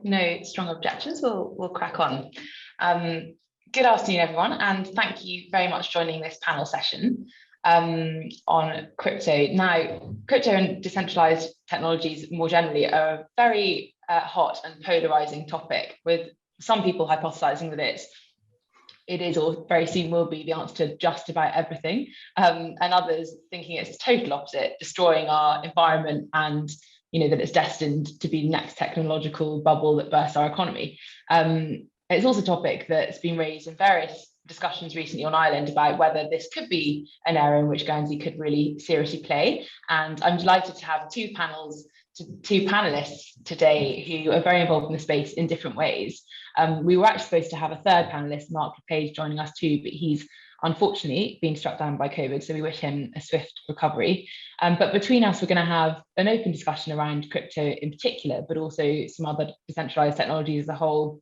no strong objections, we'll crack on. Good afternoon, everyone, and thank you very much for joining this panel session on crypto. Now, crypto and decentralized technologies more generally are a very hot and polarizing topic, with some people hypothesizing that it is or very soon will be the answer to just about everything, and others thinking it's the total opposite, destroying our environment, and that it's destined to be the next technological bubble that bursts our economy. It's also a topic that's been raised in various discussions recently on Ireland about whether this could be an area in which Guernsey could really seriously play. And I'm delighted to have two panelists today who are very involved in the space in different ways. We were actually supposed to have a third panelist, Mark LePage, joining us too, but he's unfortunately been struck down by COVID, so we wish him a swift recovery. But between us, we're going to have an open discussion around crypto in particular, but also some other decentralized technologies as a whole.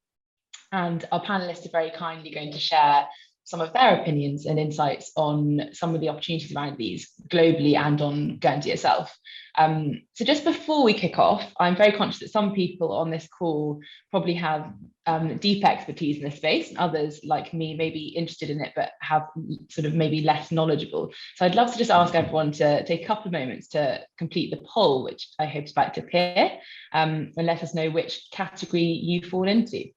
And our panelists are very kindly going to share some of their opinions and insights on some of the opportunities around these globally and on Guernsey itself. So just before we kick off, I'm very conscious that some people on this call probably have deep expertise in this space, and others like me may be interested in it but have sort of maybe less knowledgeable. So I'd love to just ask everyone to take a couple of moments to complete the poll, which I hope is about to appear, and let us know which category you fall into.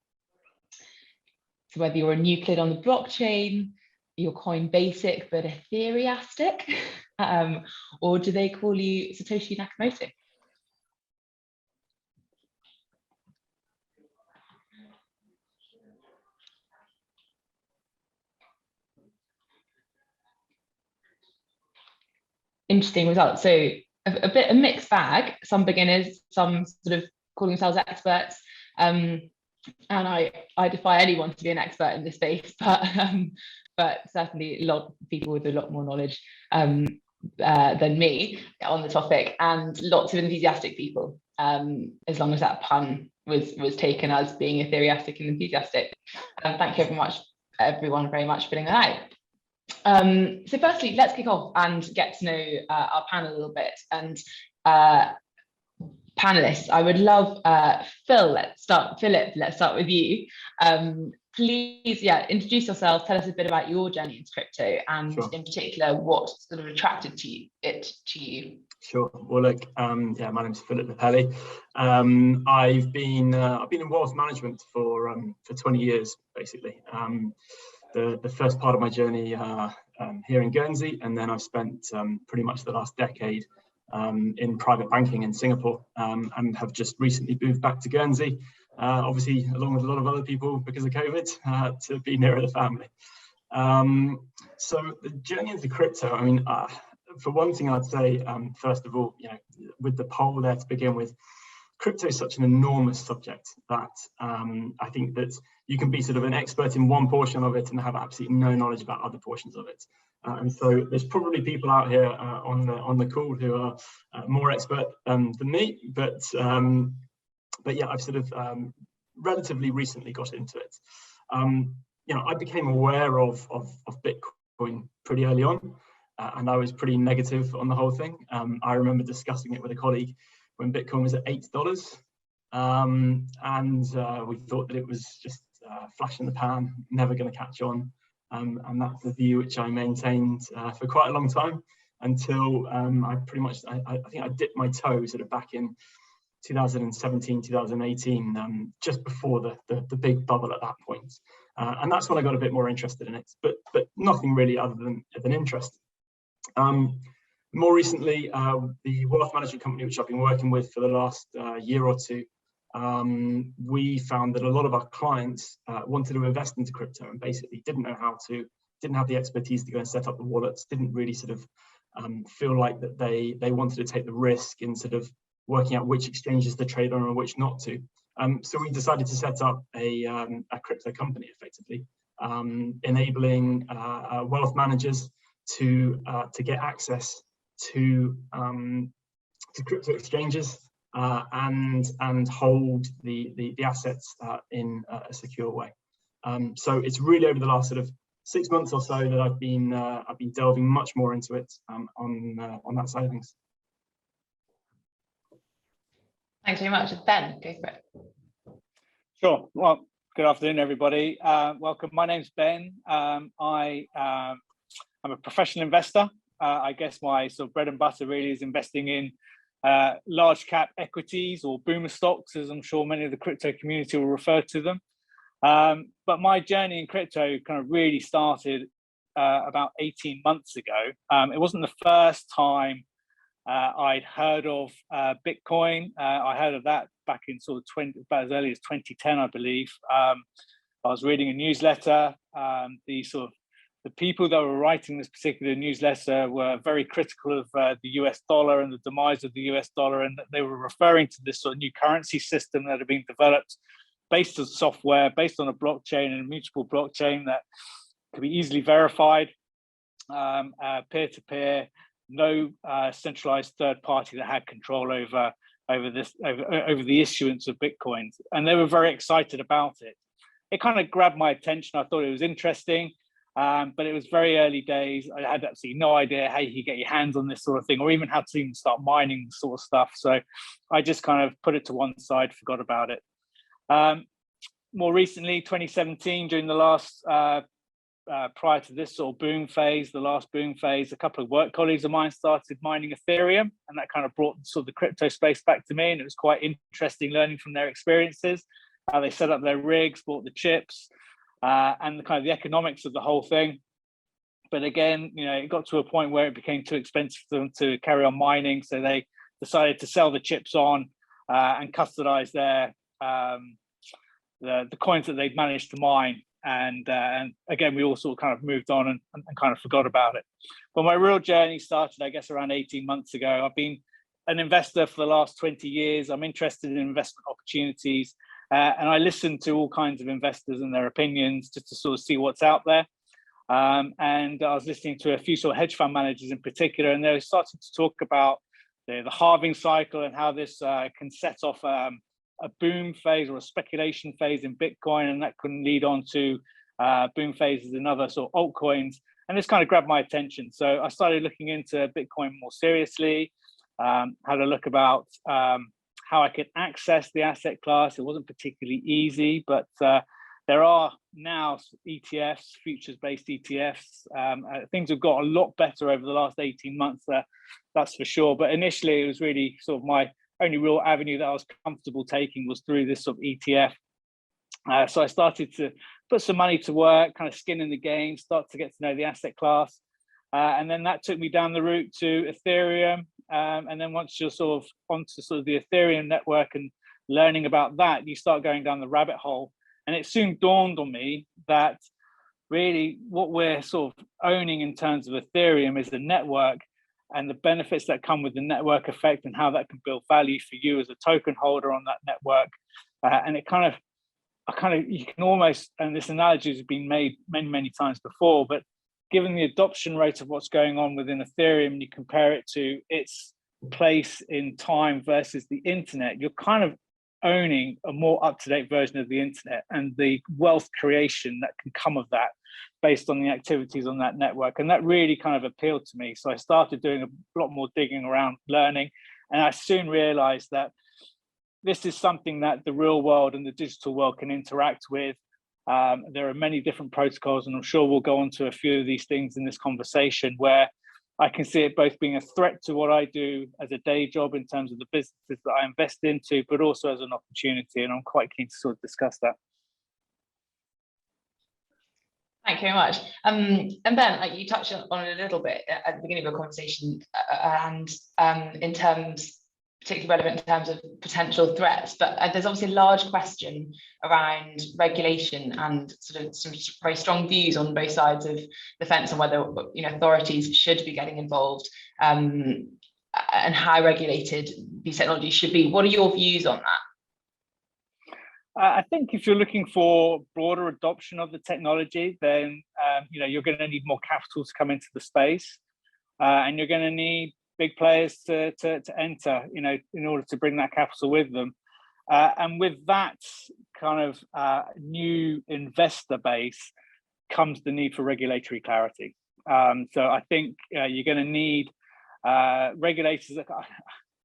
So whether you're a Euclid on the blockchain, you're coin basic but ethereastic, or do they call you Satoshi Nakamoto? Interesting results. So a bit of a mixed bag. Some beginners, some sort of calling themselves experts. And I defy anyone to be an expert in this space, but certainly a lot of people with a lot more knowledge than me on the topic, and lots of enthusiastic people, as long as that pun was taken as being ethereastic and enthusiastic. Thank you everyone very much for putting that out. So firstly, let's kick off and get to know our panel a little bit. And panelists, I would love Philip, let's start with you. Please, introduce yourself, tell us a bit about your journey into crypto, and sure, in particular, what sort of attracted it to you. Sure. Well, look, my name's Philip Lapelli. I've been in wealth management for 20 years, basically. The first part of my journey here in Guernsey, and then I've spent pretty much the last decade in private banking in Singapore, and have just recently moved back to Guernsey, obviously along with a lot of other people because of COVID, to be nearer the family. So the journey into crypto, I mean, for one thing, I'd say, first of all, with the poll there to begin with, crypto is such an enormous subject that I think that you can be sort of an expert in one portion of it and have absolutely no knowledge about other portions of it. And so there's probably people out here on the call who are more expert than me, but yeah, I've sort of relatively recently got into it. I became aware of Bitcoin pretty early on, and I was pretty negative on the whole thing. I remember discussing it with a colleague when Bitcoin was at $8, and we thought that it was just a flash in the pan, never going to catch on. And that's the view which I maintained for quite a long time, until I think I dipped my toe sort of back in 2017, 2018, just before the big bubble at that point. And that's when I got a bit more interested in it, but nothing really other than interest. More recently, the wealth management company which I've been working with for the last year or two, we found that a lot of our clients wanted to invest into crypto and basically didn't know how to, didn't have the expertise to go and set up the wallets, didn't really sort of feel like that they wanted to take the risk in sort of working out which exchanges to trade on and which not to. So we decided to set up a crypto company, effectively, enabling wealth managers to get access to crypto exchanges and hold the assets in a secure way. So it's really over the last sort of 6 months or so that I've been delving much more into it on that side of things. Thanks very much. Ben, go for it. Sure. Well, good afternoon, everybody. Welcome. My name's Ben. I'm a professional investor. I guess my sort of bread and butter really is investing in large cap equities, or boomer stocks, as I'm sure many of the crypto community will refer to them. But my journey in crypto kind of really started about 18 months ago. It wasn't the first time I'd heard of Bitcoin. I heard of that back in sort of about as early as 2010, I believe. I was reading a newsletter. The people that were writing this particular newsletter were very critical of the US dollar and the demise of the US dollar, and they were referring to this sort of new currency system that had been developed based on software, based on a blockchain, and a mutable blockchain that could be easily verified, peer-to-peer, no centralized third party that had control over the issuance of Bitcoins. And they were very excited about it. It kind of grabbed my attention. I thought it was interesting. But it was very early days. I had absolutely no idea how you get your hands on this sort of thing, or even how to even start mining this sort of stuff. So I just kind of put it to one side, forgot about it. More recently, 2017, during the last, prior to this sort of boom phase, the last boom phase, a couple of work colleagues of mine started mining Ethereum, and that kind of brought sort of the crypto space back to me. And it was quite interesting learning from their experiences, how they set up their rigs, bought the chips, and the kind of the economics of the whole thing. But again, it got to a point where it became too expensive for them to carry on mining, so they decided to sell the chips on and custodize their the coins that they'd managed to mine. And again, we all sort of kind of moved on and kind of forgot about it. But my real journey started, I guess, around 18 months ago. I've been an investor for the last 20 years. I'm interested in investment opportunities. And I listen to all kinds of investors and their opinions just to sort of see what's out there. And I was listening to a few sort of hedge fund managers in particular, and they were starting to talk about the halving cycle and how this can set off a boom phase or a speculation phase in Bitcoin, and that can lead on to boom phases in other sort of altcoins. And this kind of grabbed my attention. So I started looking into Bitcoin more seriously, had a look about how I could access the asset class. It wasn't particularly easy, but there are now ETFs, futures-based ETFs. Things have got a lot better over the last 18 months, that's for sure. But initially, it was really sort of my only real avenue that I was comfortable taking was through this sort of ETF. So I started to put some money to work, kind of skin in the game, start to get to know the asset class. And then that took me down the route to Ethereum. And then once you're sort of onto sort of the Ethereum network and learning about that, you start going down the rabbit hole. And it soon dawned on me that really what we're sort of owning in terms of Ethereum is the network and the benefits that come with the network effect and how that can build value for you as a token holder on that network. And you can almost, and this analogy has been made many, many times before, but given the adoption rate of what's going on within Ethereum, and you compare it to its place in time versus the internet, you're kind of owning a more up-to-date version of the internet and the wealth creation that can come of that based on the activities on that network. And that really kind of appealed to me. So I started doing a lot more digging around, learning, and I soon realized that this is something that the real world and the digital world can interact with. There are many different protocols, and I'm sure we'll go on to a few of these things in this conversation, where I can see it both being a threat to what I do as a day job in terms of the businesses that I invest into, but also as an opportunity. And I'm quite keen to sort of discuss that. Thank you very much. And Ben, you touched on it a little bit at the beginning of the conversation, and in terms, particularly relevant in terms of potential threats, but there's obviously a large question around regulation and sort of some very strong views on both sides of the fence on whether authorities should be getting involved, and how regulated these technologies should be. What are your views on that? I think if you're looking for broader adoption of the technology, then you're going to need more capital to come into the space, and you're going to need big players to enter, in order to bring that capital with them. And with that kind of new investor base comes the need for regulatory clarity. So I think you're going to need regulators that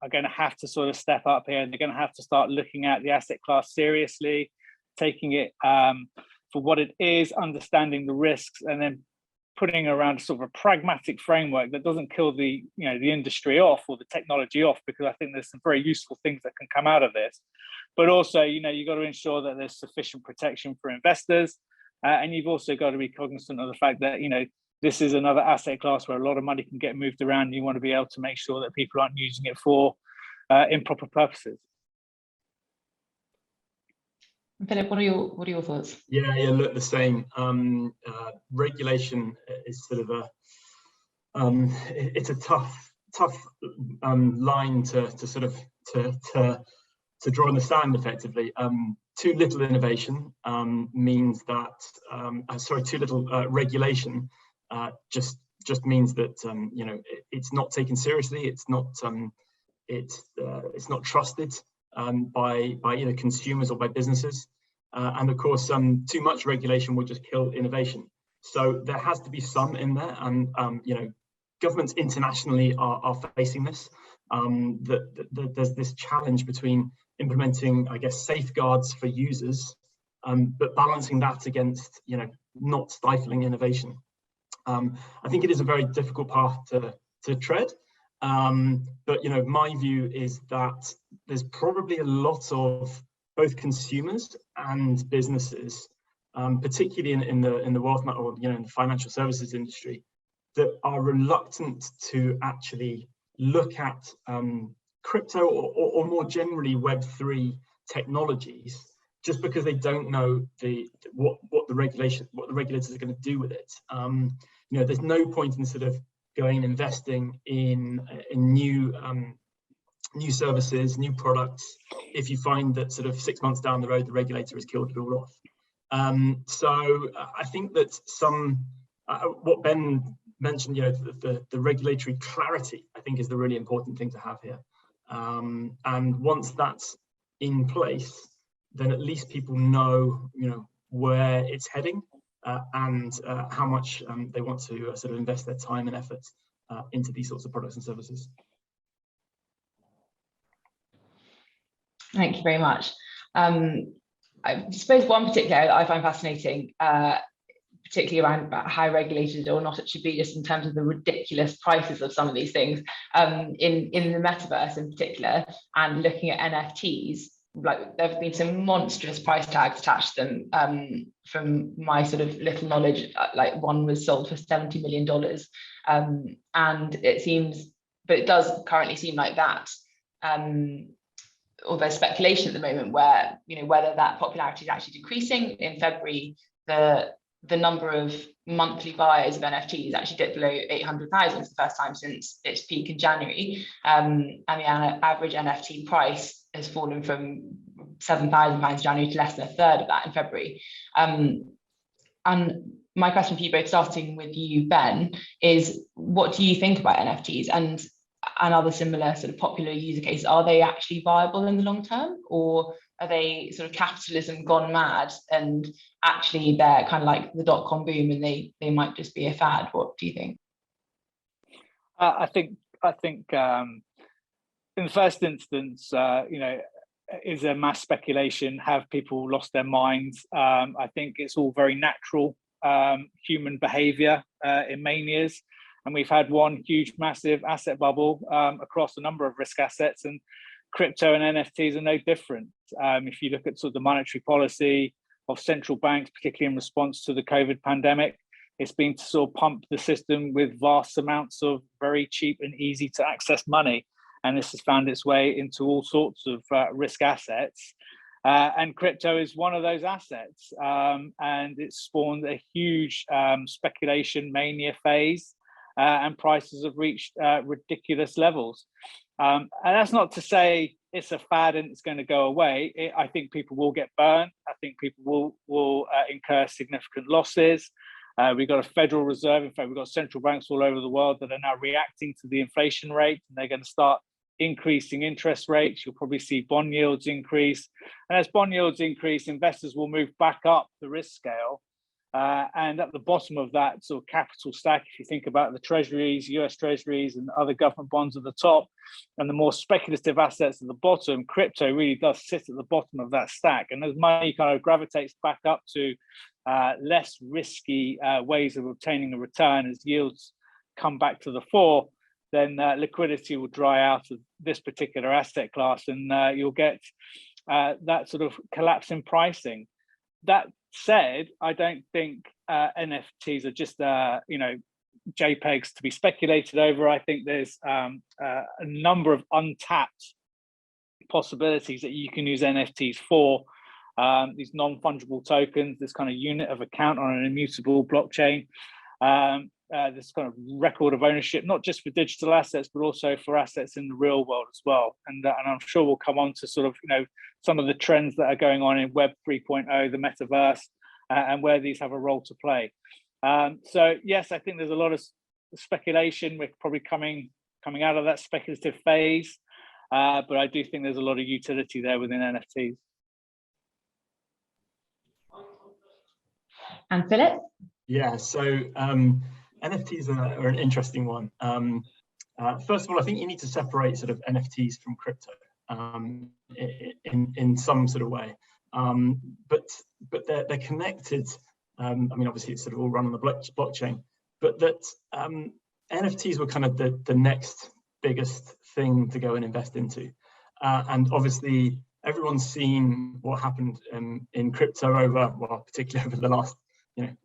are going to have to sort of step up here, and they're going to have to start looking at the asset class seriously. taking it for what it is, understanding the risks, and then putting around sort of a pragmatic framework that doesn't kill the industry off or the technology off, because I think there's some very useful things that can come out of this. But also, you've got to ensure that there's sufficient protection for investors, and you've also got to be cognizant of the fact that this is another asset class where a lot of money can get moved around. And you want to be able to make sure that people aren't using it for improper purposes. Philip, what are your thoughts? Yeah, look, the same. Regulation is sort of it's a tough line to sort of to draw in the sand effectively. Too little innovation means that too little regulation just means that it's not taken seriously. It's not trusted by either consumers or by businesses, and of course too much regulation will just kill innovation. So there has to be some in there, and governments internationally are facing this. There's this challenge between implementing, I guess, safeguards for users, but balancing that against not stifling innovation. I think it is a very difficult path to tread. But my view is that there's probably a lot of both consumers and businesses, particularly in the wealth or in the financial services industry, that are reluctant to actually look at crypto or more generally Web3 technologies, just because they don't know what the regulators are going to do with it. There's no point in sort of going and investing in new services, new products, if you find that sort of 6 months down the road the regulator has killed it all off. So I think that what Ben mentioned, the regulatory clarity, I think, is the really important thing to have here. And once that's in place, then at least people know, where it's heading, and how much they want to sort of invest their time and effort into these sorts of products and services. Thank you very much. I suppose one particular I find fascinating, particularly around how regulated or not it should be, just in terms of the ridiculous prices of some of these things in the metaverse in particular, and looking at NFTs. Like, there have been some monstrous price tags attached to them. From my sort of little knowledge, like one was sold for $70 million, and it does currently seem like that. Or there's speculation at the moment where whether that popularity is actually decreasing. In February, the number of monthly buyers of NFTs actually dipped below 800,000 for the first time since its peak in January, and the average NFT price has fallen from £7,000 in January to less than a third of that in February. And my question for you both, starting with you, Ben, is what do you think about NFTs and other similar sort of popular user cases? Are they actually viable in the long term, or are they sort of capitalism gone mad and actually they're kind of like the dot-com boom and they might just be a fad? What do you think? I think in the first instance, is there mass speculation? Have people lost their minds? I think it's all very natural human behavior in manias. And we've had one huge, massive asset bubble across a number of risk assets, and crypto and NFTs are no different. If you look at sort of the monetary policy of central banks, particularly in response to the COVID pandemic, it's been to sort of pump the system with vast amounts of very cheap and easy to access money. And this has found its way into all sorts of risk assets. And crypto is one of those assets. And it's spawned a huge speculation mania phase. And prices have reached ridiculous levels. And that's not to say it's a fad and it's going to go away. I think people will get burned. I think people will incur significant losses. We've got a Federal Reserve. In fact, we've got central banks all over the world that are now reacting to the inflation rate, and they're going to start increasing interest rates. You'll probably see bond yields increase. And as bond yields increase, investors will move back up the risk scale. And at the bottom of that sort of capital stack, if you think about the treasuries, US treasuries and other government bonds at the top, and the more speculative assets at the bottom, crypto really does sit at the bottom of that stack. And as money kind of gravitates back up to less risky ways of obtaining a return as yields come back to the fore, then liquidity will dry out of this particular asset class, and you'll get that sort of collapse in pricing. That said, I don't think NFTs are just JPEGs to be speculated over. I think there's a number of untapped possibilities that you can use NFTs for. These non-fungible tokens, this kind of unit of account on an immutable blockchain, this kind of record of ownership, not just for digital assets, but also for assets in the real world as well. And I'm sure we'll come on to sort of, some of the trends that are going on in Web 3.0, the metaverse, and where these have a role to play. So yes, I think there's a lot of speculation. We're probably coming out of that speculative phase, but I do think there's a lot of utility there within NFTs. And Philip? Yeah, so NFTs are an interesting one. First of all, I think you need to separate sort of NFTs from crypto in some sort of way, but they're connected. I mean, obviously, it's sort of all run on the blockchain, but that NFTs were kind of the next biggest thing to go and invest into, and obviously, everyone's seen what happened in crypto particularly over the last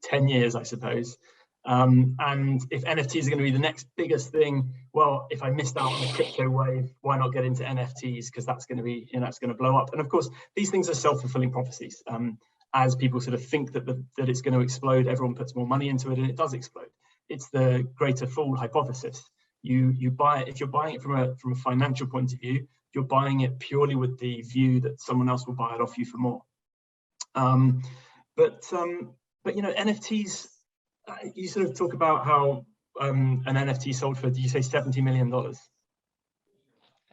10 years, I suppose. And if NFTs are going to be the next biggest thing, well, if I missed out on the crypto wave, why not get into NFTs? Because that's going to be, that's going to blow up. And of course, these things are self-fulfilling prophecies. As people sort of think that it's going to explode, everyone puts more money into it, and it does explode. It's the greater fool hypothesis. You buy it if you're buying it from a financial point of view. You're buying it purely with the view that someone else will buy it off you for more. But NFTs. You sort of talk about how an NFT sold for, did you say $70 million?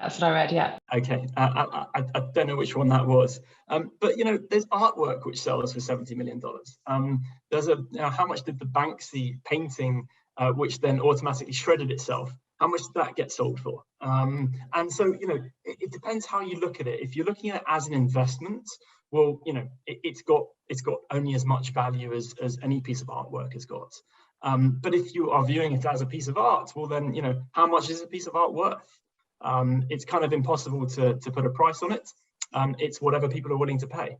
That's what I read, yeah. Okay, I don't know which one that was. But, there's artwork which sells for $70 million. There's how much did the Banksy painting, which then automatically shredded itself, how much did that get sold for? And so, it depends how you look at it. If you're looking at it as an investment, well, it's got only as much value as any piece of artwork has got. But if you are viewing it as a piece of art, well then, how much is a piece of art worth? It's kind of impossible to put a price on it. It's whatever people are willing to pay.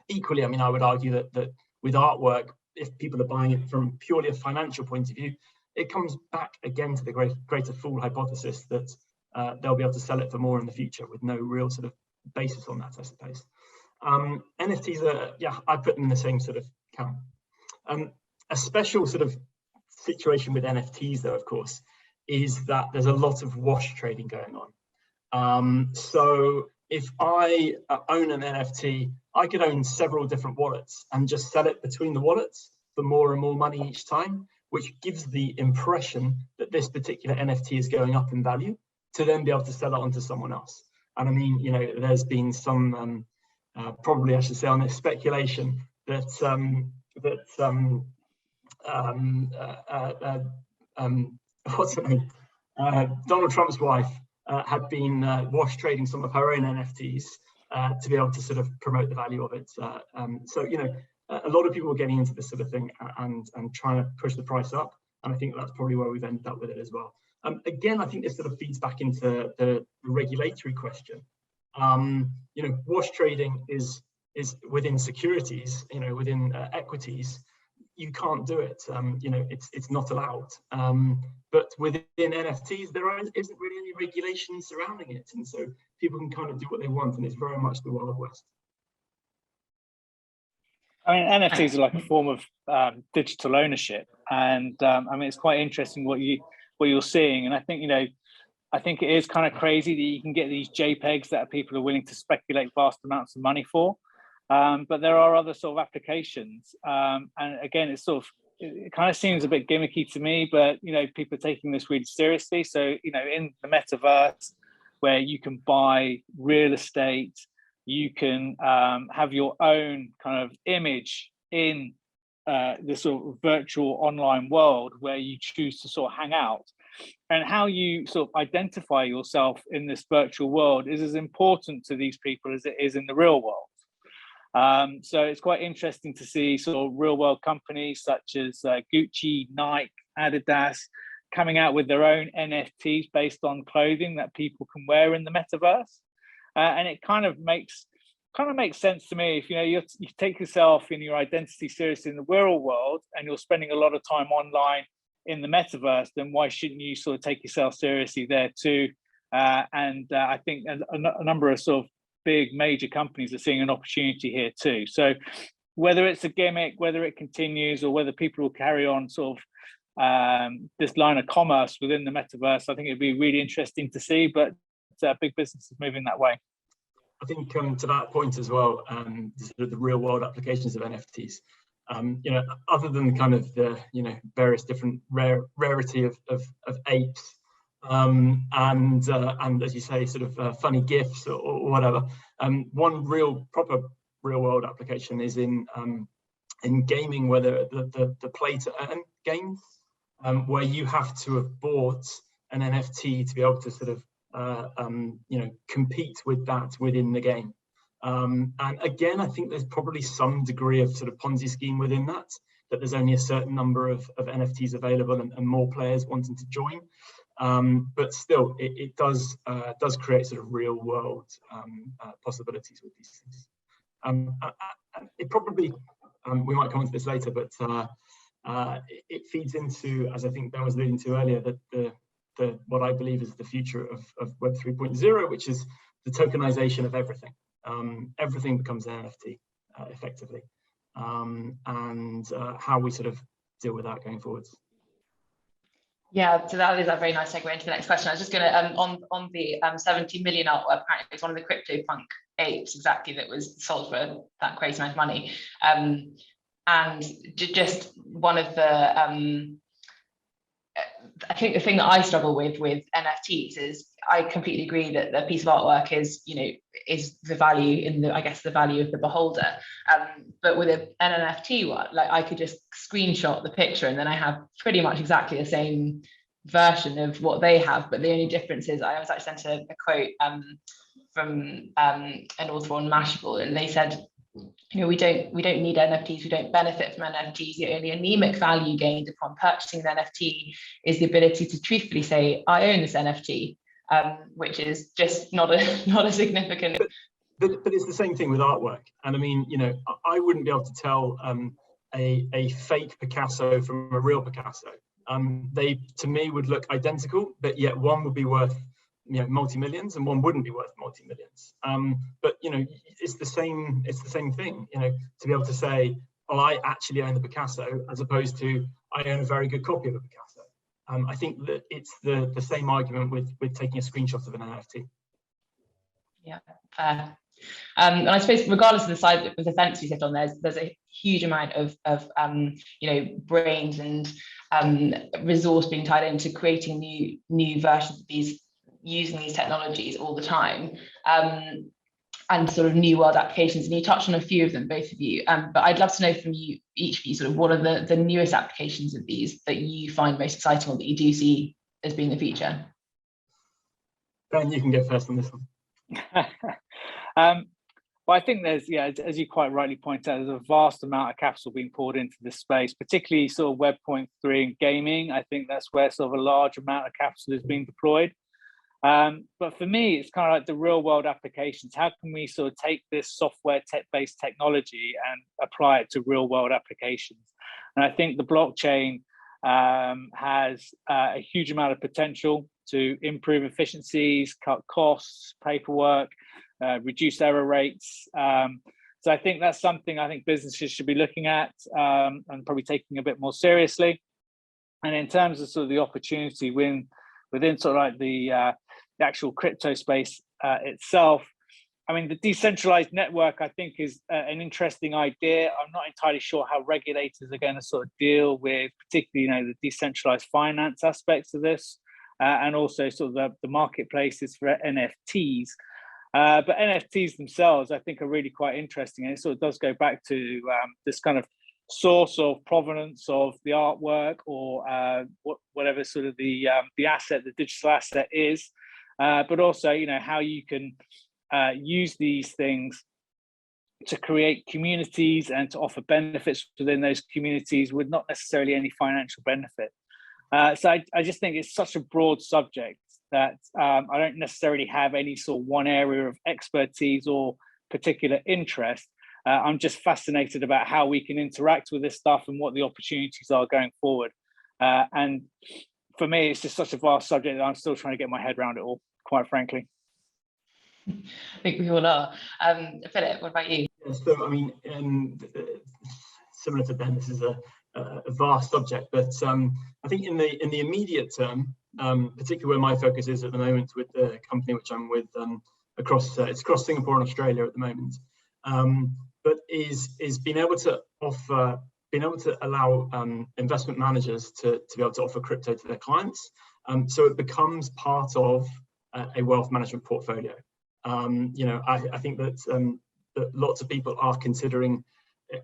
Equally, I mean, I would argue that with artwork, if people are buying it from purely a financial point of view, it comes back again to the greater fool hypothesis that they'll be able to sell it for more in the future with no real sort of basis on that, I suppose. NFTs are, I put them in the same sort of camp. A special sort of situation with NFTs, though, of course, is that there's a lot of wash trading going on. So if I own an NFT, I could own several different wallets and just sell it between the wallets for more and more money each time, which gives the impression that this particular NFT is going up in value to then be able to sell it on to someone else. And I mean, there's been some, probably I should say on this speculation that what's her name? Donald Trump's wife had been wash trading some of her own NFTs to be able to sort of promote the value of it. So, a lot of people are getting into this sort of thing and trying to push the price up. And I think that's probably where we've ended up with it as well. Again, I think this sort of feeds back into the regulatory question. Wash trading is within securities, within equities. You can't do it. It's not allowed. But within NFTs, there isn't really any regulation surrounding it, and so people can kind of do what they want, and it's very much the Wild West. I mean, NFTs are like a form of digital ownership, and I mean, it's quite interesting what you're seeing, and I think I think it is kind of crazy that you can get these JPEGs that people are willing to speculate vast amounts of money for. But there are other sort of applications. And again, it kind of seems a bit gimmicky to me, but, people are taking this really seriously. So, in the metaverse, where you can buy real estate, you can have your own kind of image in this sort of virtual online world where you choose to sort of hang out, and how you sort of identify yourself in this virtual world is as important to these people as it is in the real world. So it's quite interesting to see sort of real world companies such as Gucci, Nike, Adidas coming out with their own NFTs based on clothing that people can wear in the metaverse. And it kind of makes sense to me. If you take yourself and your identity seriously in the real world, and you're spending a lot of time online in the metaverse, then why shouldn't you sort of take yourself seriously there too? I think a number of sort of big major companies are seeing an opportunity here too. So whether it's a gimmick, whether it continues, or whether people will carry on sort of this line of commerce within the metaverse, I think it'd be really interesting to see. But big business is moving that way. I think to that point as well, the real world applications of NFTs, other than kind of the various different rarity of apes, and as you say, sort of funny GIFs or whatever, one proper real world application is in gaming, whether the play to earn games, where you have to have bought an NFT to be able to sort of compete with that within the game. And again, I think there's probably some degree of sort of Ponzi scheme within that there's only a certain number of NFTs available and more players wanting to join. But still, it does create sort of real world possibilities with these things. It probably, we might come on to this later, but it feeds into, as I think Ben was alluding to earlier, that what I believe is the future of Web 3.0, which is the tokenization of everything. Everything becomes an NFT effectively, and how we sort of deal with that going forwards. Yeah, so that is a very nice segue into the next question. I was just going to, on the 70 million artwork, apparently it's one of the CryptoPunk apes exactly that was sold for that crazy amount of money. And just one of the, I think the thing that I struggle with NFTs is I completely agree that the piece of artwork is the value in the, I guess, the value of the beholder. But with an NFT one, like I could just screenshot the picture and then I have pretty much exactly the same version of what they have. But the only difference is I was actually sent a quote from an author on Mashable, and they said, we don't need NFTs, we don't benefit from NFTs. The only anemic value gained upon purchasing an NFT is the ability to truthfully say, I own this NFT, which is just not a significant. But it's the same thing with artwork. And I mean, I wouldn't be able to tell a fake Picasso from a real Picasso. They, to me, would look identical, but yet one would be worth multi-millions and one wouldn't be worth multi-millions. But it's the same thing, to be able to say, well, I actually own the Picasso, as opposed to I own a very good copy of a Picasso. I think that it's the same argument with taking a screenshot of an NFT. Yeah, fair. And I suppose regardless of the side of the fence you sit on, there's a huge amount of brains and resource being tied into creating new versions of these, using these technologies all the time, and sort of new world applications. And you touched on a few of them, both of you, but I'd love to know from you, each of you, sort of what are the newest applications of these that you find most exciting or that you do see as being the future? Ben, you can go first on this one. Well, I think there's, as you quite rightly point out, there's a vast amount of capital being poured into this space, particularly sort of Web.3 and gaming. I think that's where sort of a large amount of capital is being deployed. But for me, it's kind of like the real world applications. How can we sort of take this software based technology and apply it to real world applications? And I think the blockchain has a huge amount of potential to improve efficiencies, cut costs, paperwork, reduce error rates. So I think that's something I think businesses should be looking at and probably taking a bit more seriously. And in terms of sort of the opportunity within sort of like the actual crypto space itself, I mean, the decentralized network, I think, is an interesting idea. I'm not entirely sure how regulators are going to sort of deal with, particularly, the decentralized finance aspects of this, and also sort of the marketplaces for NFTs. But NFTs themselves, I think, are really quite interesting. And it sort of does go back to this kind of source of provenance of the artwork, or whatever sort of the asset, the digital asset is, but also, you know, how you can use these things to create communities and to offer benefits within those communities with not necessarily any financial benefit. So I just think it's such a broad subject that I don't necessarily have any sort of one area of expertise or particular interest. I'm just fascinated about how we can interact with this stuff and what the opportunities are going forward. And for me, it's just such a vast subject that I'm still trying to get my head around it all, quite frankly. I think we all are. Philip, what about you? Yeah, so, I mean, similar to Ben, this is a vast subject, but I think in the immediate term, particularly where my focus is at the moment with the company which I'm with, it's across Singapore and Australia at the moment, but is being able to allow investment managers to be able to offer crypto to their clients, so it becomes part of a wealth management portfolio. You know, I think that lots of people are considering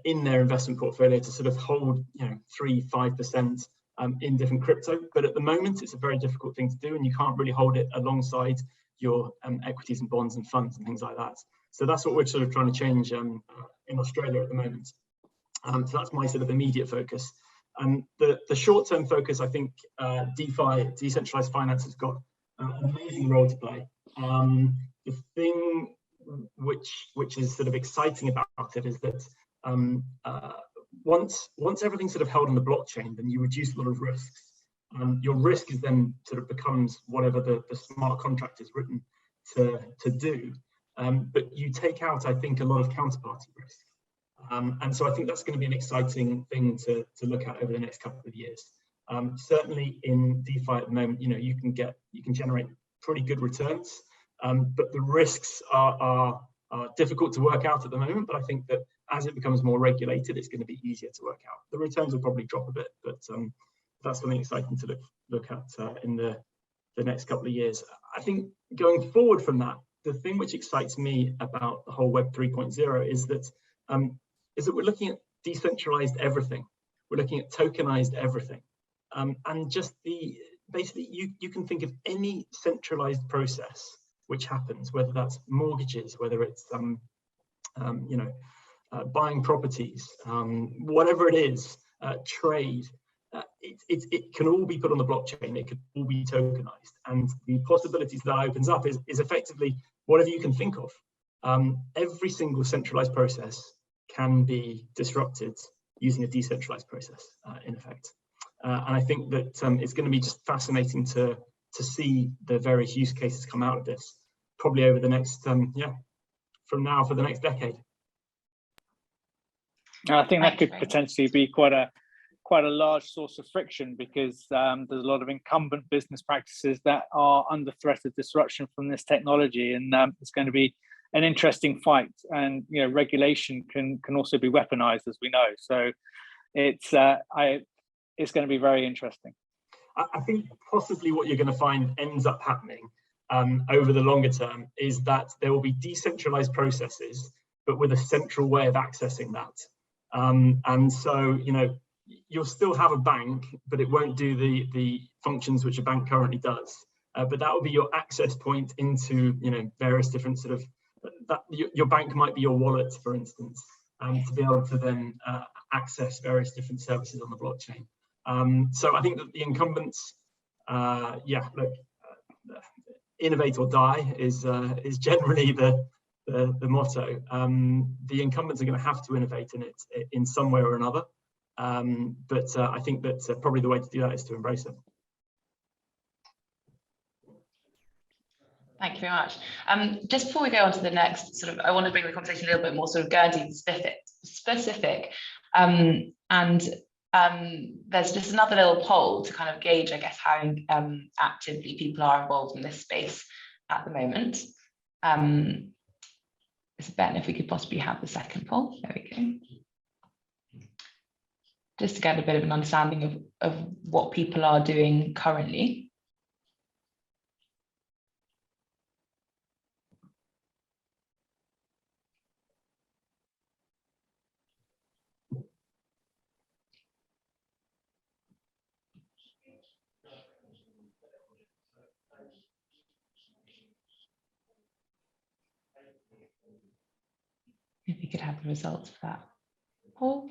in their investment portfolio to sort of hold, you know, 3-5% in different crypto, but at the moment it's a very difficult thing to do, and you can't really hold it alongside your equities and bonds and funds and things like that. So that's what we're sort of trying to change in Australia at the moment. So that's my sort of immediate focus. The short-term focus, I think DeFi, decentralized finance, has got an amazing role to play. The thing which is sort of exciting about it is that once everything's sort of held on the blockchain, then you reduce a lot of risks. Your risk is then sort of becomes whatever the smart contract is written to do, but you take out, I think, a lot of counterparty risk. And so I think that's going to be an exciting thing to look at over the next couple of years. Certainly in DeFi at the moment, you know, you can generate pretty good returns, but the risks are difficult to work out at the moment. But I think that as it becomes more regulated, it's going to be easier to work out. The returns will probably drop a bit, but that's something exciting to look at in the next couple of years. I think going forward from that, the thing which excites me about the whole Web 3.0 is that we're looking at decentralized everything. We're looking at tokenized everything, and just basically you can think of any centralized process which happens, whether that's mortgages, whether it's you know, buying properties, whatever it is, trade. It can all be put on the blockchain. It could all be tokenized, and the possibilities that opens up is effectively whatever you can think of. Every single centralized process can be disrupted using a decentralized process, in effect. And I think that it's going to be just fascinating to see the various use cases come out of this, probably over the next from now for the next decade. I think that could potentially be quite a large source of friction, because there's a lot of incumbent business practices that are under threat of disruption from this technology, and it's going to be an interesting fight. And you know, regulation can also be weaponized, as we know. So it's going to be very interesting. I think possibly what you're going to find ends up happening over the longer term is that there will be decentralized processes, but with a central way of accessing that. And so, you know, you'll still have a bank, but it won't do the functions which a bank currently does. But that will be your access point into, you know, various different sort of, your bank might be your wallet, for instance, to be able to then access various different services on the blockchain. So I think that the incumbents, innovate or die is generally the motto. The incumbents are going to have to innovate in it in some way or another. But I think that probably the way to do that is to embrace it. Thank you very much. Just before we go on to the next sort of, I want to bring the conversation a little bit more sort of Guernsey specific. There's just another little poll to kind of gauge, I guess, how actively people are involved in this space at the moment. So Ben, if we could possibly have the second poll. There we go. Just to get a bit of an understanding of what people are doing currently. If we could have the results of that poll.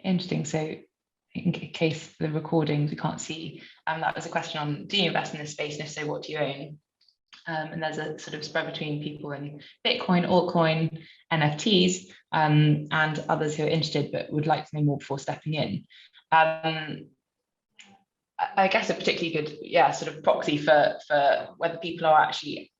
Interesting. So in case the recordings we can't see, that was a question on, do you invest in this space, and if so, what do you own? And there's a sort of spread between people in Bitcoin, altcoin, NFTs, and others who are interested but would like to know more before stepping in. I guess a particularly good, sort of proxy for whether people are actually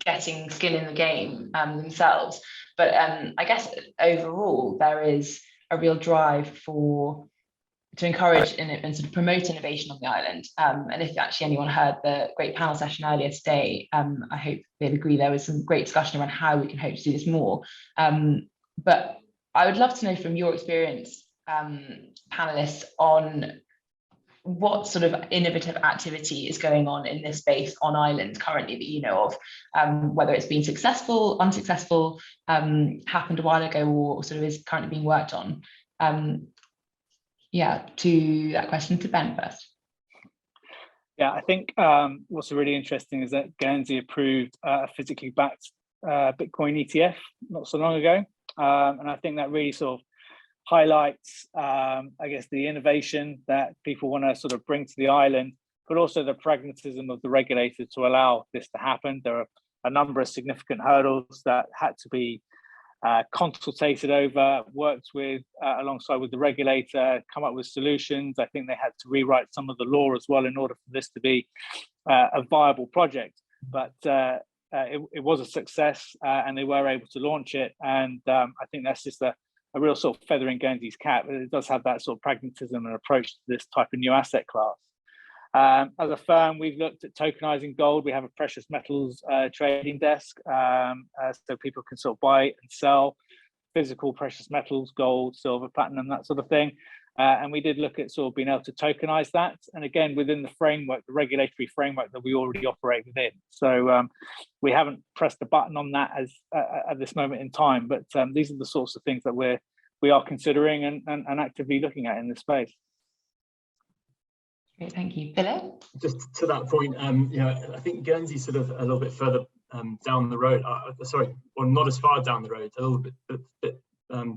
getting skin in the game themselves. But I guess overall there is a real drive to encourage and sort of promote innovation on the island. And if actually anyone heard the great panel session earlier today, I hope they'll agree there was some great discussion around how we can hope to do this more. But I would love to know from your experience, panelists, on what sort of innovative activity is going on in this space on island currently that you know of, whether it's been successful, unsuccessful, happened a while ago, or sort of is currently being worked on. To that question, to Ben first. Yeah, I think what's really interesting is that Guernsey approved a physically backed Bitcoin ETF not so long ago. And I think that really sort of highlights, I guess, the innovation that people want to sort of bring to the island, but also the pragmatism of the regulator to allow this to happen. There are a number of significant hurdles that had to be consulted over, worked with alongside with the regulator, come up with solutions. I think they had to rewrite some of the law as well in order for this to be a viable project. But it was a success, and they were able to launch it. And I think that's just a real sort of feather in Guernsey's cap. It does have that sort of pragmatism and approach to this type of new asset class. As a firm, we've looked at tokenizing gold. We have a precious metals trading desk, so people can sort of buy and sell physical precious metals, gold, silver, platinum, that sort of thing. And we did look at sort of being able to tokenize that. And again, within the framework, the regulatory framework that we already operate within. So we haven't pressed the button on that as at this moment in time, but these are the sorts of things that we are considering and actively looking at in this space. Great, thank you. Philip? Just to that point, I think Guernsey's sort of a little bit further down the road. Or not as far down the road, a little bit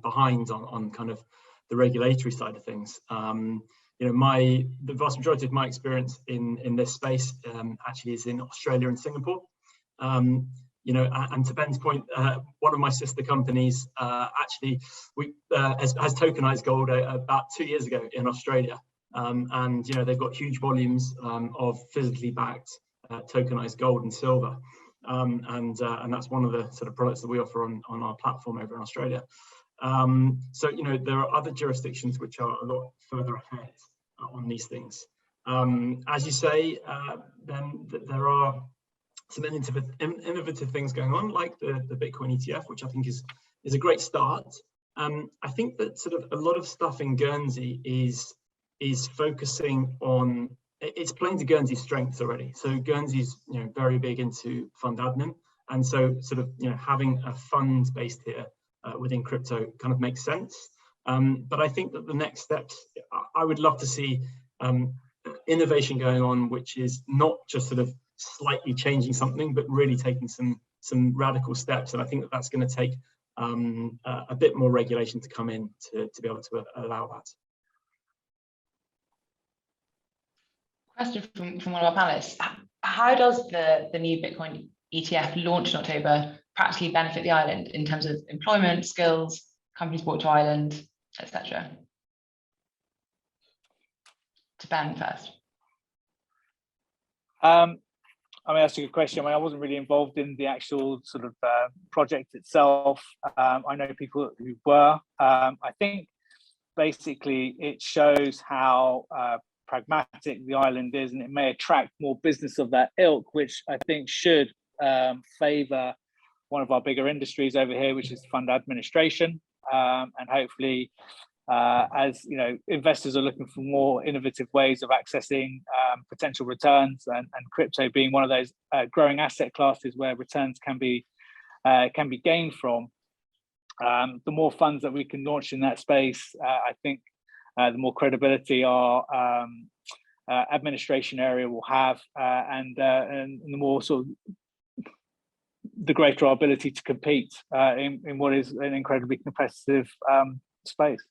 behind on kind of the regulatory side of things. The vast majority of my experience in this space actually is in Australia and Singapore. And to Ben's point, one of my sister companies actually has tokenized gold about 2 years ago in Australia. And they've got huge volumes of physically backed tokenized gold and silver, and that's one of the sort of products that we offer on our platform over in Australia. So there are other jurisdictions which are a lot further ahead on these things. As you say, then there are some innovative things going on, like the Bitcoin ETF, which I think is a great start. I think that sort of a lot of stuff in Guernsey is focusing on, it's playing to Guernsey's strengths already. So Guernsey's very big into fund admin, and so sort of having a fund based here within crypto kind of makes sense. But I think that the next steps, I would love to see innovation going on, which is not just sort of slightly changing something, but really taking some radical steps. And I think that that's going to take a bit more regulation to come in to be able to allow that. Question from one of our panelists. How does the new Bitcoin ETF launched in October practically benefit the island in terms of employment, skills, companies brought to Ireland, etc.? To Ben first. That's a good question. I wasn't really involved in the actual sort of project itself. I know people who were. I think basically it shows how pragmatic the island is, and it may attract more business of that ilk, which I think should favour one of our bigger industries over here, which is fund administration. And hopefully, as investors are looking for more innovative ways of accessing potential returns, and crypto being one of those growing asset classes where returns can be gained from, the more funds that we can launch in that space, I think the more credibility our administration area will have, and the more sort of the greater our ability to compete in what is an incredibly competitive space.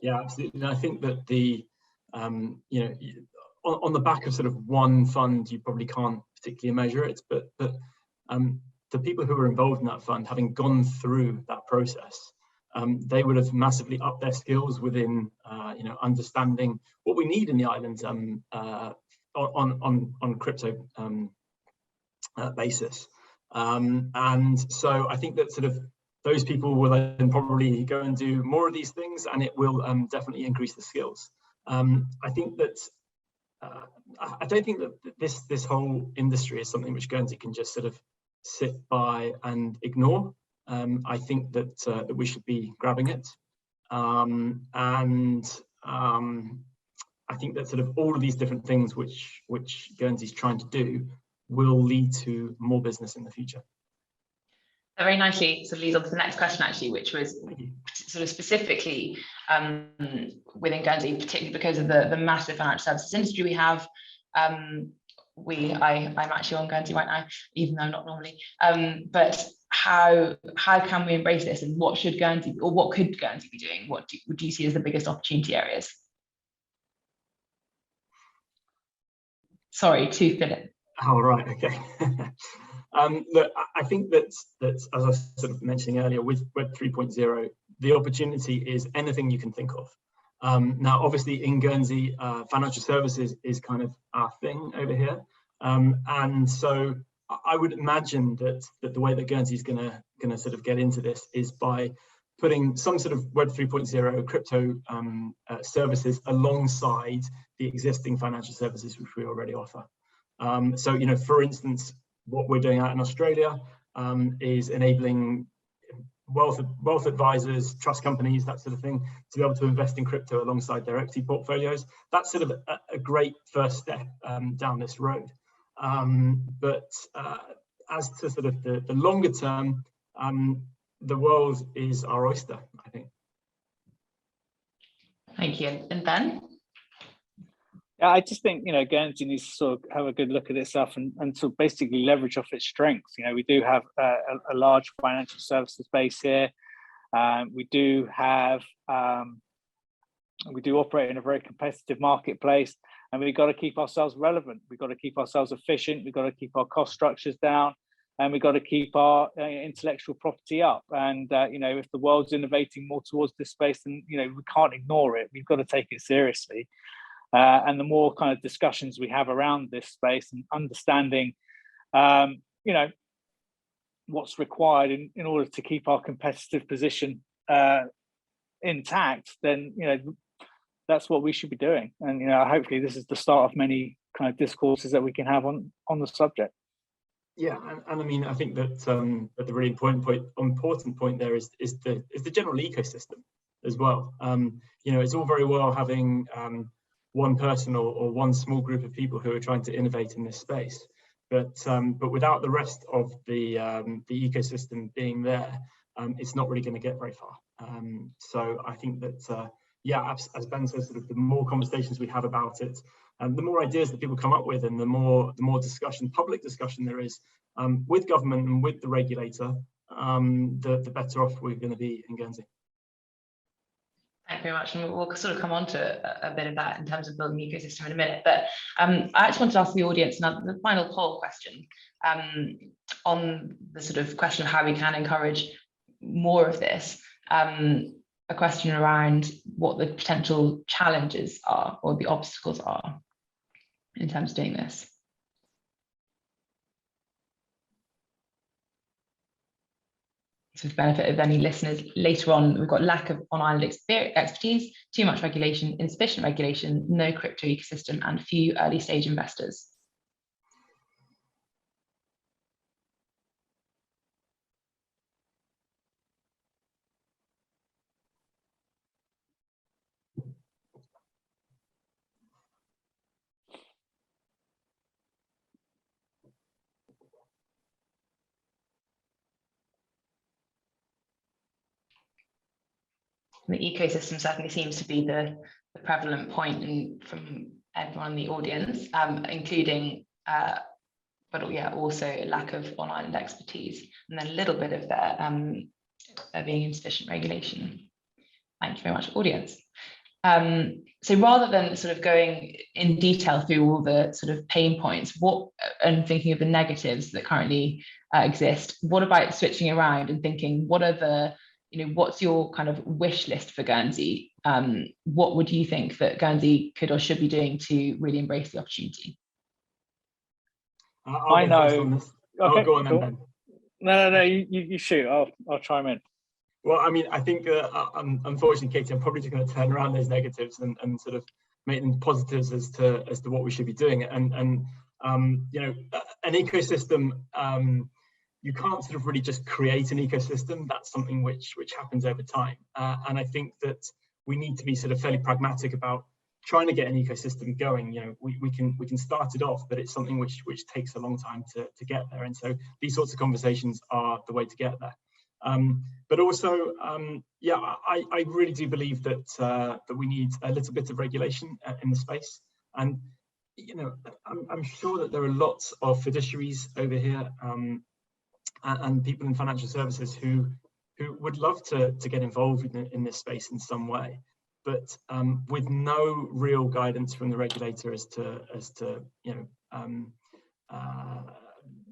Yeah, absolutely. And I think that the you know, on the back of sort of one fund, you probably can't particularly measure it, but the people who were involved in that fund, having gone through that process, they would have massively upped their skills within you know, understanding what we need in the islands on crypto basis. And so I think that sort of those people will then probably go and do more of these things, and it will definitely increase the skills. I think that I don't think that this whole industry is something which Guernsey can just sort of sit by and ignore. I think that that we should be grabbing it, and I think that sort of all of these different things which Guernsey's trying to do will lead to more business in the future. Very nicely sort of leads on to the next question, actually, which was sort of specifically within Guernsey, particularly because of the massive financial services industry we have. I'm actually on Guernsey right now, even though not normally. But how can we embrace this, and what should Guernsey, or what could Guernsey be doing? What do you see as the biggest opportunity areas? Sorry, to Philip. Oh, right, okay. Look, I think that as I was sort of mentioning earlier, with Web 3.0, the opportunity is anything you can think of. Now, obviously, in Guernsey, financial services is kind of our thing over here, and so I would imagine that the way that Guernsey is gonna sort of get into this is by putting some sort of Web 3.0 crypto services alongside the existing financial services which we already offer. So, you know, for instance, what we're doing out in Australia is enabling wealth advisors, trust companies, that sort of thing, to be able to invest in crypto alongside their equity portfolios. That's sort of a great first step down this road. But as to sort of the longer term, the world is our oyster, I think. Thank you. And Ben? Yeah, I just think, you know, Guernsey needs to sort of have a good look at itself and sort of basically leverage off its strengths. You know, we do have a large financial services base here. We do operate in a very competitive marketplace, and we've got to keep ourselves relevant. We've got to keep ourselves efficient. We've got to keep our cost structures down, and we've got to keep our intellectual property up. And, you know, if the world's innovating more towards this space, then, you know, we can't ignore it. We've got to take it seriously. And the more kind of discussions we have around this space and understanding, you know, what's required in order to keep our competitive position intact, then, you know, that's what we should be doing. And, you know, hopefully this is the start of many kind of discourses that we can have on the subject. Yeah, and I mean, I think that the really important point there is the general ecosystem as well. You know, it's all very well having one person or one small group of people who are trying to innovate in this space, but without the rest of the ecosystem being there, it's not really going to get very far. So I think that yeah, as Ben says, sort of the more conversations we have about it, the more ideas that people come up with, and the more discussion, public discussion there is with government and with the regulator, the better off we're going to be in Guernsey. Thank you very much, and we'll sort of come on to a bit of that in terms of building the ecosystem in a minute. But I actually want to ask the audience now the final poll question on the sort of question of how we can encourage more of this. A question around what the potential challenges are or the obstacles are in terms of doing this. For the benefit of any listeners later on, we've got lack of on-island expertise, too much regulation, insufficient regulation, no crypto ecosystem, and few early stage investors. The ecosystem certainly seems to be the prevalent point from everyone in the audience, including but yeah, also a lack of on-island expertise, and then a little bit of there being insufficient regulation. Thank you very much, audience. So rather than sort of going in detail through all the sort of pain points, and thinking of the negatives that currently exist, what about switching around and thinking, what are the, what's your kind of wish list for Guernsey? What would you think that Guernsey could or should be doing to really embrace the opportunity? I know. Okay, go on then, Ben. No, you shoot. I'll chime in. Well, I mean, I think unfortunately, Katie, I'm probably just going to turn around those negatives and sort of make them positives as to what we should be doing. And an ecosystem, you can't sort of really just create an ecosystem. That's something which happens over time. And I think that we need to be sort of fairly pragmatic about trying to get an ecosystem going. We can start it off, but it's something which takes a long time to get there. And so these sorts of conversations are the way to get there. But also, I really do believe that we need a little bit of regulation in the space. And I'm sure that there are lots of fiduciaries over here and people in financial services who would love to get involved in this space in some way, but with no real guidance from the regulator as to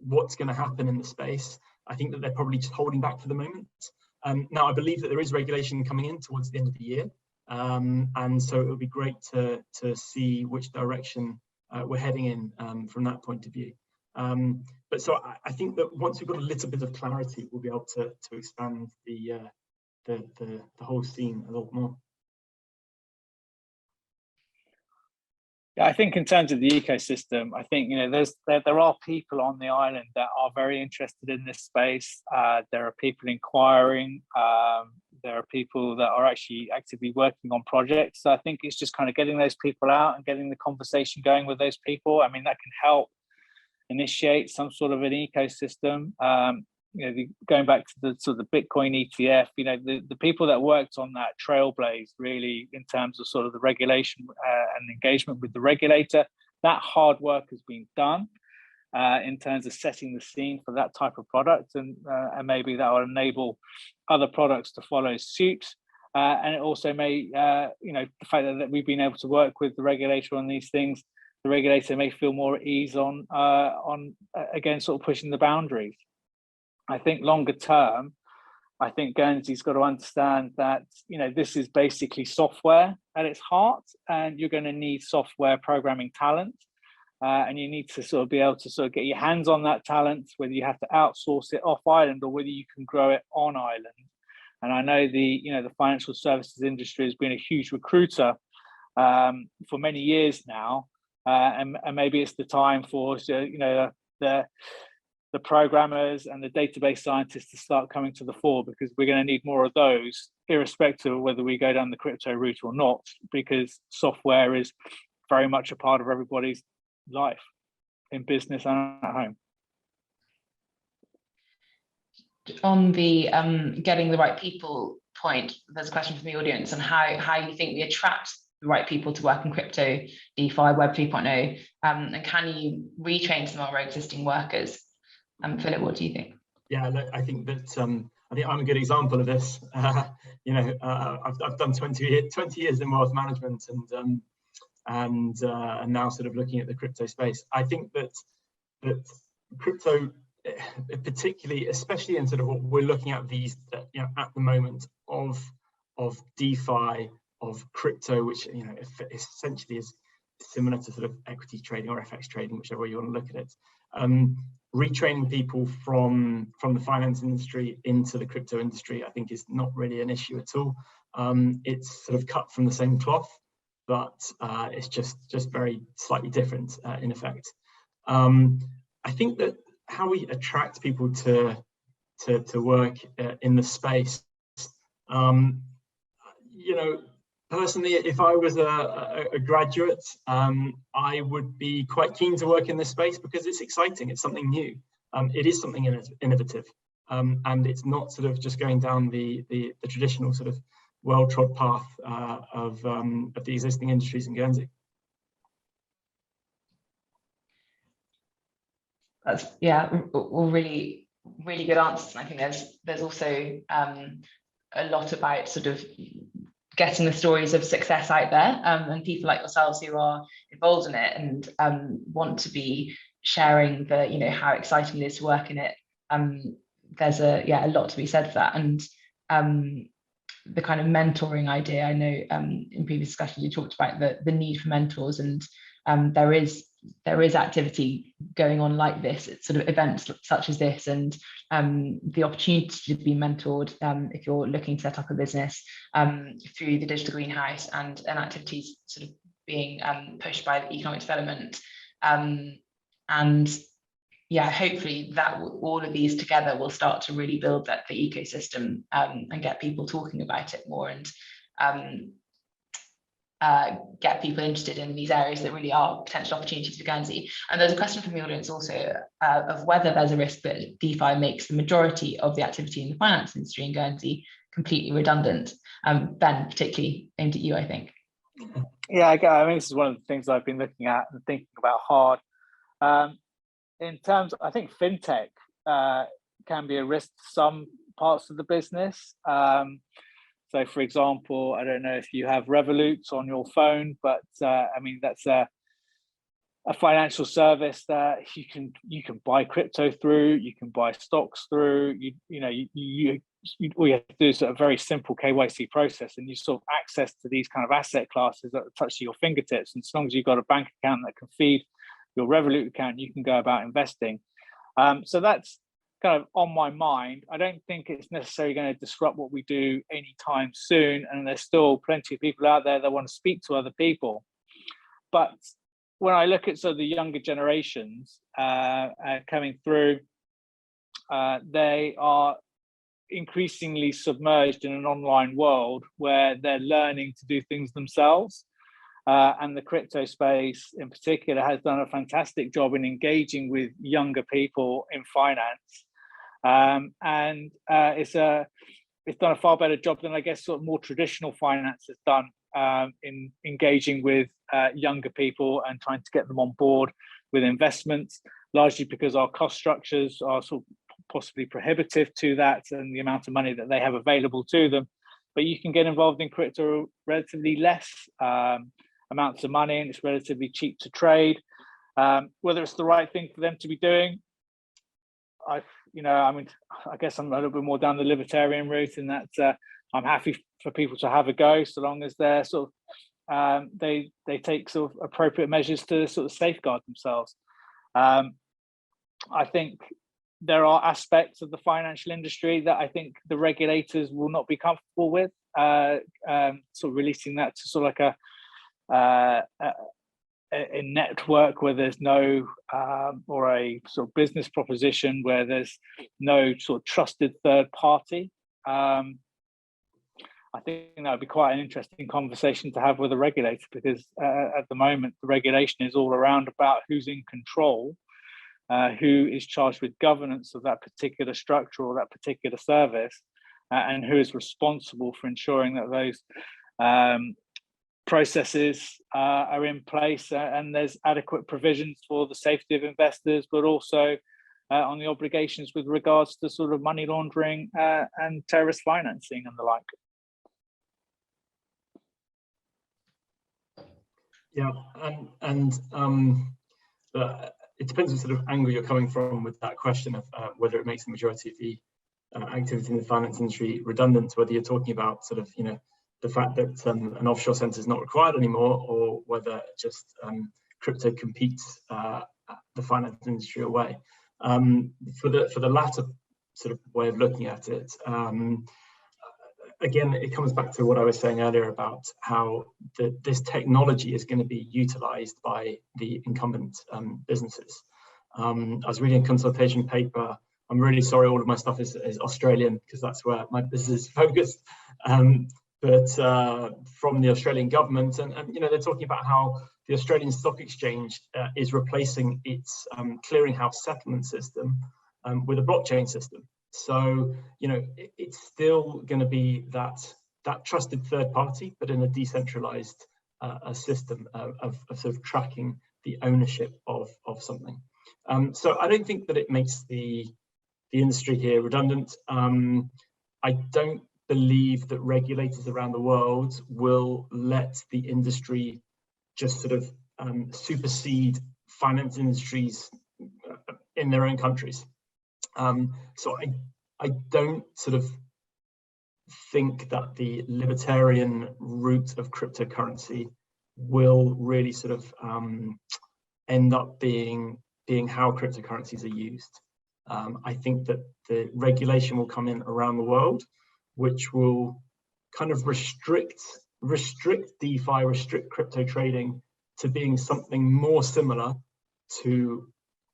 what's going to happen in the space. I think that they're probably just holding back for the moment. Now, I believe that there is regulation coming in towards the end of the year, and so it would be great to see which direction we're heading in from that point of view. But so I think that once we've got a little bit of clarity, we'll be able to expand the whole scene a lot more. Yeah, I think in terms of the ecosystem, I think there are people on the island that are very interested in this space. There are people inquiring. There are people that are actually actively working on projects. So I think it's just kind of getting those people out and getting the conversation going with those people. I mean, that can help initiate some sort of an ecosystem. Going back to the sort of the Bitcoin ETF, the people that worked on that trailblaze really in terms of sort of the regulation and engagement with the regulator, that hard work has been done in terms of setting the scene for that type of product, and maybe that will enable other products to follow suit. And it also may, the fact that we've been able to work with the regulator on these things, the regulator may feel more at ease on again, sort of pushing the boundaries. I think longer term, I think Guernsey's got to understand that, this is basically software at its heart, and you're going to need software programming talent. And you need to sort of be able to sort of get your hands on that talent, whether you have to outsource it off island or whether you can grow it on island. And I know the financial services industry has been a huge recruiter for many years now. And maybe it's the time for, the programmers and the database scientists to start coming to the fore, because we're going to need more of those, irrespective of whether we go down the crypto route or not, because software is very much a part of everybody's life in business and at home. On the getting the right people point, there's a question from the audience on how you think we attract the right people to work in crypto, DeFi, Web 3.0, and can you retrain some of our existing workers? Philip, what do you think? Yeah, look, I think that I think I'm a good example of this. I've done 20 years in wealth management and now sort of looking at the crypto space. I think that crypto, particularly, especially in sort of what we're looking at these, at the moment of DeFi, of crypto, which essentially is similar to sort of equity trading or FX trading, whichever way you want to look at it. Retraining people from the finance industry into the crypto industry, I think, is not really an issue at all. It's sort of cut from the same cloth, but it's just very slightly different in effect. I think that how we attract people to work in the space, personally, if I was a graduate, I would be quite keen to work in this space because it's exciting. It's something new. It is something innovative, and it's not sort of just going down the traditional sort of well-trod path of the existing industries in Guernsey. That's all really good answers. And I think there's also a lot about sort of getting the stories of success out there, and people like yourselves who are involved in it and want to be sharing the, you know, how exciting it is to work in it. There's a lot to be said for that. And the kind of mentoring idea, I know in previous discussions you talked about the need for mentors, and there is activity going on like this. It's sort of events such as this, and the opportunity to be mentored if you're looking to set up a business through the Digital Greenhouse, and activities sort of being pushed by the economic development, and yeah, hopefully that all of these together will start to really build the ecosystem, and get people talking about it more, and get people interested in these areas that really are potential opportunities for Guernsey. And there's a question from the audience also of whether there's a risk that DeFi makes the majority of the activity in the finance industry in Guernsey completely redundant. Ben, particularly aimed at you, I think. Yeah, I mean, this is one of the things I've been looking at and thinking about hard. In terms, I think fintech can be a risk to some parts of the business. So, for example, I don't know if you have Revolut on your phone, but I memean, that's a financial service that you can buy crypto through, you can buy stocks through. All you have to do is a very simple KYC process, and you sort of access to these kind of asset classes that touch your fingertips. And as long as you've got a bank account that can feed your Revolut account, you can go about investing. So that's kind of on my mind. I don't think it's necessarily going to disrupt what we do anytime soon, and there's still plenty of people out there that want to speak to other people. But when I look at sort of the younger generations coming through, they are increasingly submerged in an online world where they're learning to do things themselves. And the crypto space in particular has done a fantastic job in engaging with younger people in finance. And it's done a far better job than, I guess, sort of more traditional finance has done in engaging with younger people and trying to get them on board with investments, largely because our cost structures are sort of possibly prohibitive to that and the amount of money that they have available to them. But you can get involved in crypto relatively less amounts of money, and it's relatively cheap to trade. Whether it's the right thing for them to be doing, I guess I'm a little bit more down the libertarian route in that I'm happy for people to have a go, so long as they're sort of they take sort of appropriate measures to sort of safeguard themselves. I think there are aspects of the financial industry that I think the regulators will not be comfortable with, sort of releasing that to sort of like a network where there's no or a sort of business proposition where there's no sort of trusted third party. I think that would be quite an interesting conversation to have with a regulator, because at the moment the regulation is all around about who's in control, who is charged with governance of that particular structure or that particular service, and who is responsible for ensuring that those processes are in place, and there's adequate provisions for the safety of investors, but also on the obligations with regards to sort of money laundering and terrorist financing and the like. Yeah, and it depends on sort of angle you're coming from with that question of whether it makes the majority of the activity in the finance industry redundant, whether you're talking about sort of, you know, the fact that an offshore centre is not required anymore, or whether just crypto competes the finance industry away. For the latter sort of way of looking at it, again, it comes back to what I was saying earlier about how this technology is going to be utilised by the incumbent businesses. I was reading a consultation paper. I'm really sorry, all of my stuff is Australian because that's where my business is focused. But from the Australian government, and you know, they're talking about how the Australian Stock Exchange is replacing its clearinghouse settlement system with a blockchain system. So, you know, it's still going to be that trusted third party, but in a decentralized system of sort of tracking the ownership of something. So I don't think that it makes the industry here redundant. I don't believe that regulators around the world will let the industry just sort of supersede finance industries in their own countries. So I don't sort of think that the libertarian route of cryptocurrency will really sort of end up being how cryptocurrencies are used. I think that the regulation will come in around the world, which will kind of restrict DeFi, restrict crypto trading to being something more similar to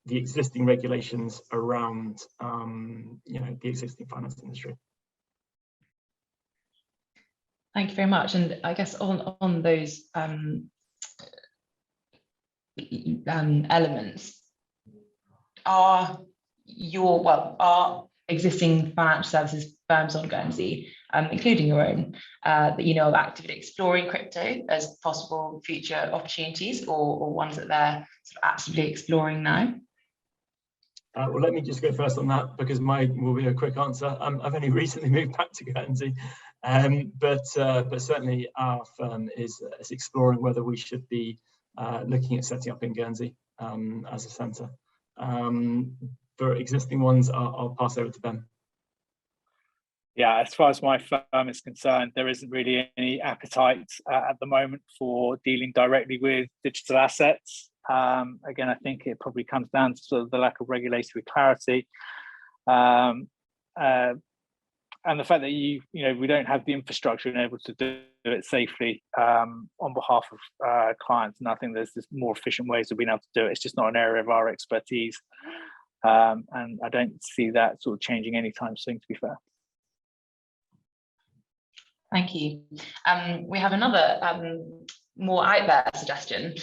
the existing regulations around the existing finance industry. Thank you very much. And I guess on those elements, are existing financial services firms on Guernsey, including your own, that you know of actively exploring crypto as possible future opportunities, or ones that they're sort of actively exploring now? Well, let me just go first on that, because mine will be a quick answer. I've only recently moved back to Guernsey, but certainly our firm is exploring whether we should be looking at setting up in Guernsey as a centre. For existing ones, I'll pass over to Ben. Yeah, as far as my firm is concerned, there isn't really any appetite at the moment for dealing directly with digital assets. Again, I think it probably comes down to sort of the lack of regulatory clarity, and the fact that we don't have the infrastructure and able to do it safely on behalf of clients. And I think there's more efficient ways of being able to do it. It's just not an area of our expertise, and I don't see that sort of changing anytime soon, to be fair. Thank you. We have another more out there suggestion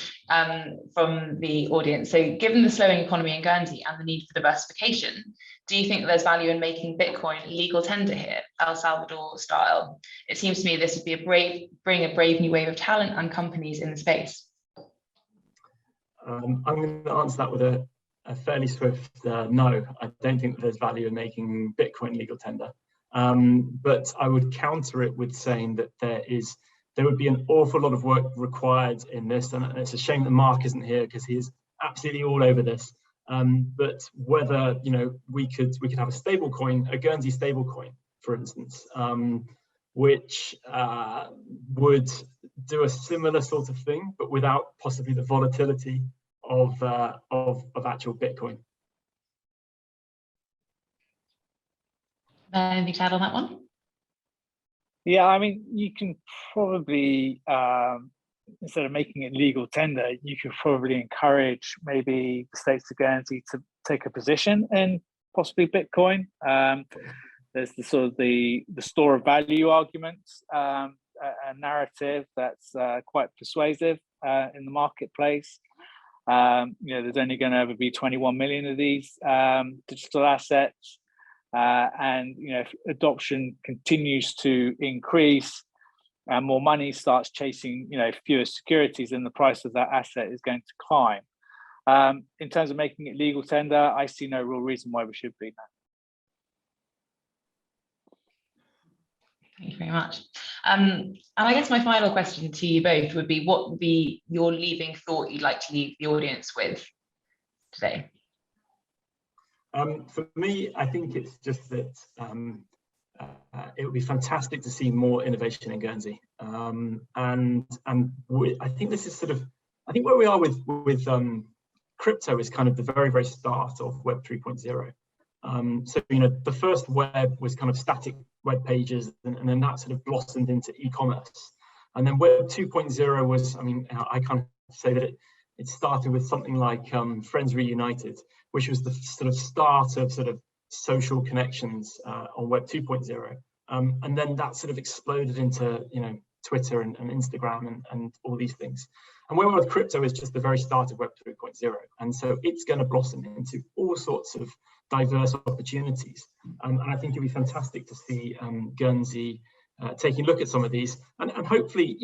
from the audience. So given the slowing economy in Guernsey and the need for diversification, do you think there's value in making Bitcoin legal tender here, El Salvador style? It seems to me this would be bring a brave new wave of talent and companies in the space. I'm going to answer that with a fairly swift no. I don't think that there's value in making Bitcoin legal tender. But I would counter it with saying that there would be an awful lot of work required in this, and it's a shame that Mark isn't here because he is absolutely all over this. But whether we could have a stable coin, a Guernsey stable coin, for instance, which would do a similar sort of thing, but without possibly the volatility of actual Bitcoin. Anything to add on that one? Yeah, I mean, you can probably, instead of making it legal tender, you could probably encourage maybe the states of Guernsey to take a position in possibly Bitcoin. There's the sort of the store of value arguments, a narrative that's quite persuasive in the marketplace. There's only going to ever be 21 million of these digital assets. And if adoption continues to increase and more money starts chasing fewer securities, then the price of that asset is going to climb. In terms of making it legal tender, I see no real reason why we should be now. Thank you very much. And I guess my final question to you both would be, what would be your leaving thought you'd like to leave the audience with today? For me, I think it's just that it would be fantastic to see more innovation in Guernsey, and I think this is I think where we are with crypto is kind of the very, very start of Web 3.0. So the first web was kind of static web pages, and then that sort of blossomed into e-commerce, and then Web 2.0 was, I kind of say that it started with something like Friends Reunited, which was the sort of start of sort of social connections on Web 2.0. And then that sort of exploded into, Twitter and Instagram and all these things. And where we're with crypto is just the very start of Web 3.0. And so it's going to blossom into all sorts of diverse opportunities. And I think it'd be fantastic to see Guernsey taking a look at some of these, and hopefully,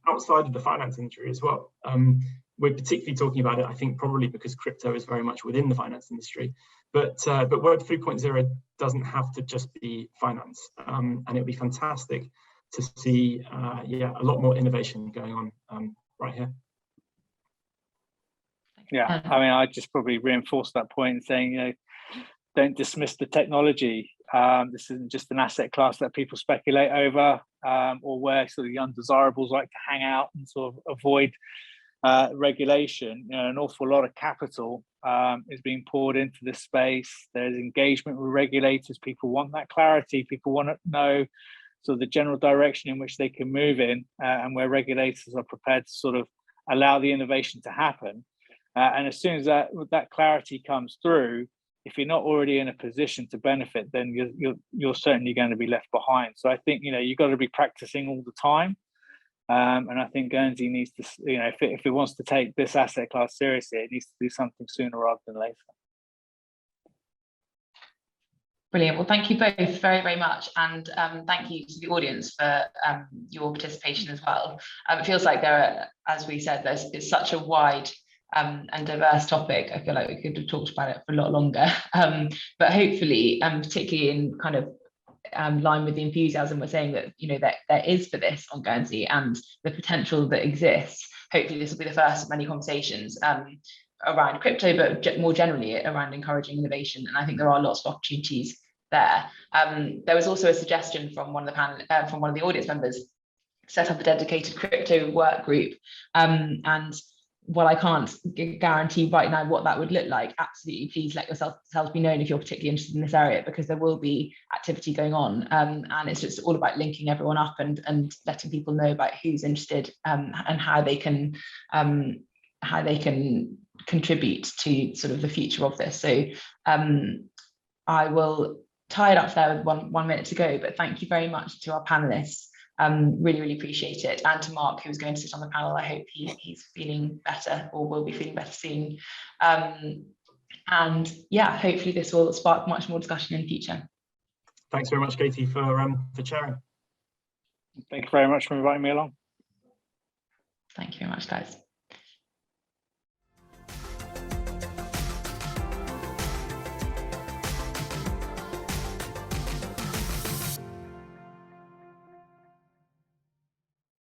outside of the finance industry as well. we're particularly talking about it, I think, probably because crypto is very much within the finance industry. But Web 3.0 doesn't have to just be finance, and it would be fantastic to see, a lot more innovation going on right here. Yeah, I mean, I just probably reinforce that point, saying, don't dismiss the technology. This isn't just an asset class that people speculate over, or where sort of the undesirables like to hang out and sort of avoid regulation. An awful lot of capital is being poured into this space. There's engagement with regulators. People want that clarity. People want to know sort of the general direction in which they can move in, and where regulators are prepared to sort of allow the innovation to happen. And as soon as that clarity comes through, if you're not already in a position to benefit, then you're certainly going to be left behind. So I think you've got to be practicing all the time, and I think Guernsey needs to, if it wants to take this asset class seriously, it needs to do something sooner rather than later. Brilliant. Well, thank you both very, very much, and thank you to the audience for your participation as well. It feels like as we said, it's such a wide and diverse topic. I feel like we could have talked about it for a lot longer, but hopefully, particularly in kind of line with the enthusiasm we're saying that that there is for this on Guernsey and the potential that exists. Hopefully, this will be the first of many conversations around crypto, but more generally around encouraging innovation. And I think there are lots of opportunities there. There was also a suggestion from one of the audience members, set up a dedicated crypto work group, and while I can't guarantee right now what that would look like, absolutely please let yourself be known if you're particularly interested in this area, because there will be activity going on, and it's just all about linking everyone up and letting people know about who's interested, and how they can contribute to sort of the future of this. So I will tie it up there with one minute to go, but thank you very much to our panelists. Really, really appreciate it. And to Mark, who's going to sit on the panel. I hope he's feeling better, or will be feeling better soon. And yeah, hopefully this will spark much more discussion in the future. Thanks very much, Katie, for chairing. Thank you very much for inviting me along. Thank you very much, guys.